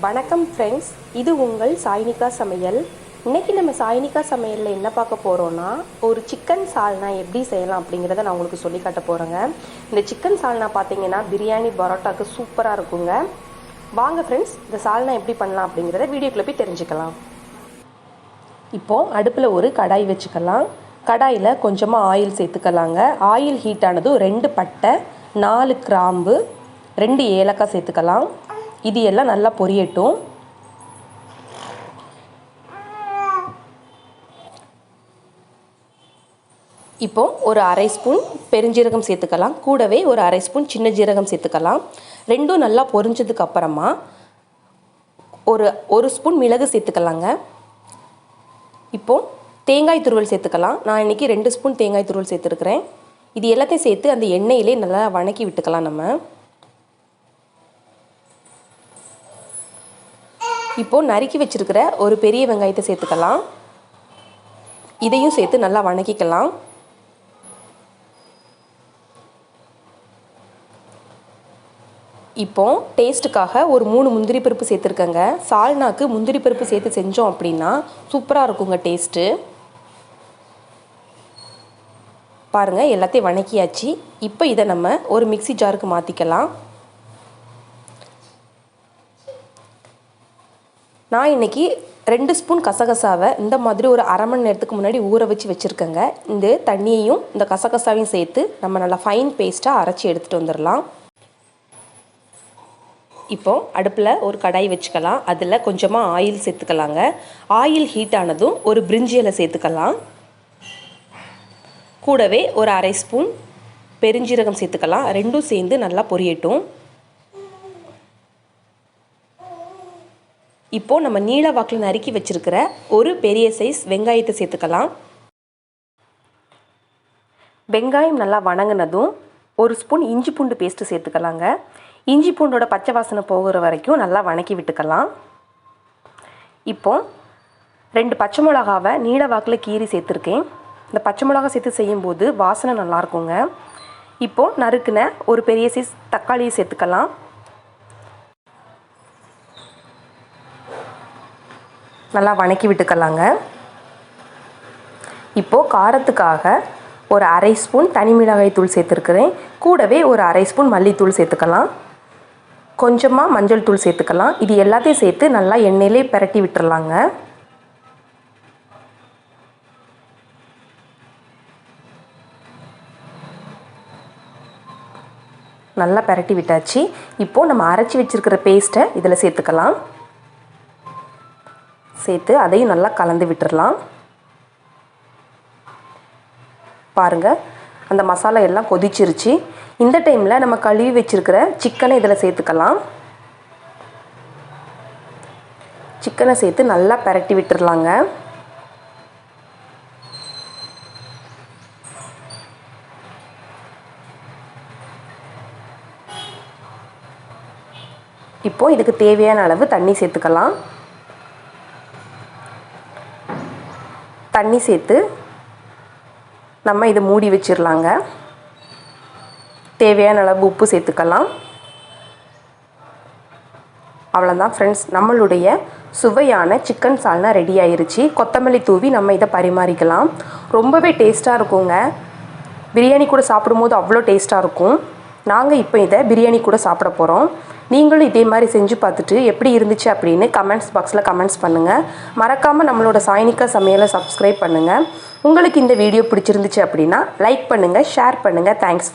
வணக்கம் ஃப்ரெண்ட்ஸ், இது உங்கள் சாய்னிகா சமையல். இன்றைக்கி நம்ம சாய்னிகா சமையலில் என்ன பார்க்க போகிறோன்னா, ஒரு சிக்கன் சால்னா எப்படி செய்யலாம் அப்படிங்கிறத நான் உங்களுக்கு சொல்லி காட்ட போகிறேங்க. இந்த சிக்கன் சால்னா பார்த்தீங்கன்னா பிரியாணி பரோட்டாவுக்கு சூப்பராக இருக்குங்க. வாங்க ஃப்ரெண்ட்ஸ், இந்த சால்னா எப்படி பண்ணலாம் அப்படிங்கிறத வீடியோக்குள்ளே போய் தெரிஞ்சுக்கலாம். இப்போது அடுப்பில் ஒரு கடாய் வச்சுக்கலாம். கடாயில் கொஞ்சமாக ஆயில் சேர்த்துக்கலாங்க. ஆயில் ஹீட் ஆனதும் 2 பட்டை, 4 கிராம்பு, 2 ஏலக்காய் சேர்த்துக்கலாம். இது எல்லாம் நல்லா பொரியட்டும். இப்போ ஒரு அரை ஸ்பூன் பெருஞ்சீரகம் சேர்த்துக்கலாம். கூடவே ஒரு அரை ஸ்பூன் சின்ன ஜீரகம் சேர்த்துக்கலாம். ரெண்டும் நல்லா பொரிஞ்சதுக்கு அப்புறமா ஒரு ஸ்பூன் மிளகு சேர்த்துக்கலாங்க. இப்போ தேங்காய் துருவல் சேர்த்துக்கலாம். நான் இன்றைக்கி 2 ஸ்பூன் தேங்காய் துருவல் சேர்த்துருக்குறேன். இது எல்லாத்தையும் சேர்த்து அந்த எண்ணெயிலே நல்லா வணக்கி விட்டுக்கலாம். நம்ம இப்போது நறுக்கி வச்சுருக்கிற ஒரு பெரிய வெங்காயத்தை சேர்த்துக்கலாம். இதையும் சேர்த்து நல்லா வணக்கிக்கலாம். இப்போ டேஸ்ட்டுக்காக ஒரு 3 முந்திரி பருப்பு சேர்த்துருக்கேங்க. சால்னாக்கு முந்திரி பருப்பு சேர்த்து செஞ்சோம் அப்படின்னா சூப்பராக இருக்குங்க டேஸ்ட்டு. பாருங்கள், எல்லாத்தையும் வணக்கியாச்சு. இப்போ இதை நம்ம ஒரு மிக்ஸி ஜாருக்கு மாற்றிக்கலாம். நான் இன்றைக்கி 2 ஸ்பூன் கசகசாவை இந்த மாதிரி ஒரு அரை மணி நேரத்துக்கு முன்னாடி ஊற வச்சு வச்சுருக்கேங்க. இந்த தண்ணியையும் இந்த கசகசாவையும் சேர்த்து நம்ம நல்லா ஃபைன் பேஸ்ட்டாக அரைச்சி எடுத்துகிட்டு வந்துடலாம். இப்போது அடுப்பில் ஒரு கடாய் வச்சுக்கலாம். அதில் கொஞ்சமாக ஆயில் சேர்த்துக்கலாங்க. ஆயில் ஹீட் ஆனதும் ஒரு பிரிஞ்சி இலை சேர்த்துக்கலாம். கூடவே ஒரு அரை ஸ்பூன் பெருஞ்சீரகம் சேர்த்துக்கலாம். ரெண்டும் சேர்ந்து நல்லா பொரியட்டும். இப்போது நம்ம நீல வாக்கில் நறுக்கி வச்சுருக்கிற ஒரு பெரிய சைஸ் வெங்காயத்தை சேர்த்துக்கலாம். வெங்காயம் நல்லா வணங்கினதும் ஒரு ஸ்பூன் இஞ்சி பூண்டு பேஸ்ட்டு சேர்த்துக்கலாங்க. இஞ்சி பூண்டோட பச்சை வாசனை போகிற வரைக்கும் நல்லா வணக்கி விட்டுக்கலாம். இப்போது 2 பச்சை மிளகாவை நீல வாக்கில் கீறி சேர்த்துருக்கேன். இந்த பச்சை மிளகா சேர்த்து செய்யும்போது வாசனை நல்லாயிருக்குங்க. இப்போது நறுக்குன ஒரு பெரிய சைஸ் தக்காளியை சேர்த்துக்கலாம். நல்லா வணக்கி விட்டுக்கலாங்க. இப்போது காரத்துக்காக ஒரு அரை ஸ்பூன் தனி மிளகாய் தூள் சேர்த்துருக்குறேன். கூடவே ஒரு அரை ஸ்பூன் மல்லித்தூள் சேர்த்துக்கலாம். கொஞ்சமாக மஞ்சள் தூள் சேர்த்துக்கலாம். இது எல்லாத்தையும் சேர்த்து நல்லா எண்ணெயிலே பிரட்டி விட்டுறலாங்க. நல்லா பிரட்டி விட்டாச்சு. இப்போது நம்ம அரைச்சி வச்சுருக்கிற பேஸ்ட்டை இதில் சேர்த்துக்கலாம். சேர்த்து அதையும் நல்லா கலந்து விட்டுடலாம். பாருங்கள், அந்த மசாலா எல்லாம் கொதிச்சிருச்சு. இந்த டைமில் நம்ம கழுவி வச்சுருக்கிற சிக்கனை இதில் சேர்த்துக்கலாம். சிக்கனை சேர்த்து நல்லா பிரட்டி விட்டுடலாங்க. இப்போது இதுக்கு தேவையான அளவு தண்ணி சேர்த்துக்கலாம். தண்ணி சேர்த்து நம்ம இதை மூடி வச்சிடலாங்க. தேவையான அளவு உப்பு சேர்த்துக்கலாம். அவ்வளோதான் ஃப்ரெண்ட்ஸ், நம்மளுடைய சுவையான சிக்கன் சால்னா ரெடி ஆயிருச்சு. கொத்தமல்லி தூவி நம்ம இதை பரிமாறிக்கலாம். ரொம்பவே டேஸ்ட்டாக இருக்குங்க. பிரியாணி கூட சாப்பிடும்போது அவ்வளோ டேஸ்ட்டாக இருக்கும். நாங்கள் இப்போ இதை பிரியாணி கூட சாப்பிட போகிறோம். நீங்களும் இதே மாதிரி செஞ்சு பார்த்துட்டு எப்படி இருந்துச்சு அப்படின்னு கமெண்ட்ஸ் பாக்ஸில் கமெண்ட்ஸ் பண்ணுங்கள். மறக்காமல் நம்மளோட சாய்னிகா சமையலை சப்ஸ்கிரைப் பண்ணுங்கள். உங்களுக்கு இந்த வீடியோ பிடிச்சிருந்துச்சு அப்படின்னா லைக் பண்ணுங்கள், ஷேர் பண்ணுங்கள். தேங்க்ஸ்.